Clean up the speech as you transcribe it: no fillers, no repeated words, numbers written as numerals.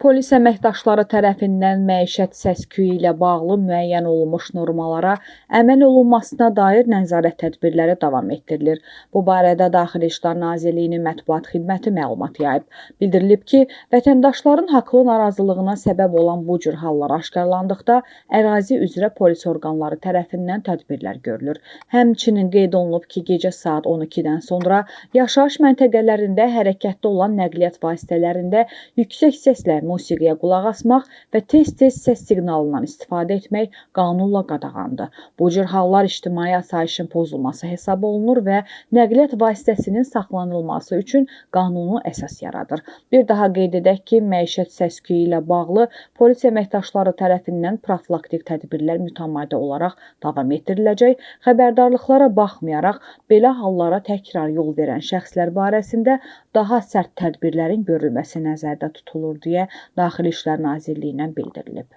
Polis əməkdaşları tərəfindən məişət səs-küyü ilə bağlı müəyyən olunmuş normalara əməl olunmasına dair nəzarət tədbirləri davam etdirilir. Bu barədə Daxili İşlər Nazirliyinin mətbuat xidməti məlumat yayıb. Bildirilib ki, vətəndaşların haqlı narazılığına səbəb olan bu cür hallar aşkarlandıqda ərazi üzrə polis orqanları tərəfindən tədbirlər görülür. Həmçinin qeyd olunub ki, gecə saat 12-dən sonra yaşayış məntəqələrində hərəkətdə olan nəqliyyat vasitələrində yüksək səslə musiqiyə qulaq asmaq və tez-tez səs siqnalından istifadə etmək qanunla qadağandır. Bu cür hallar ictimai asayişin pozulması hesab olunur və nəqliyyat vasitəsinin saxlanılması üçün qanuni əsas yaradır. Bir daha qeyd edək ki, məişət səs-küyü ilə bağlı polis əməkdaşları tərəfindən profilaktik tədbirlər mütəmadi olaraq davam etdiriləcək. Xəbərdarlıqlara baxmayaraq, belə hallara təkrar yol verən şəxslər barəsində daha sərt tədbirlərin görülməsi nəzərdə tutulur deyə Daxili İşlər Nazirliyindən bildirilib.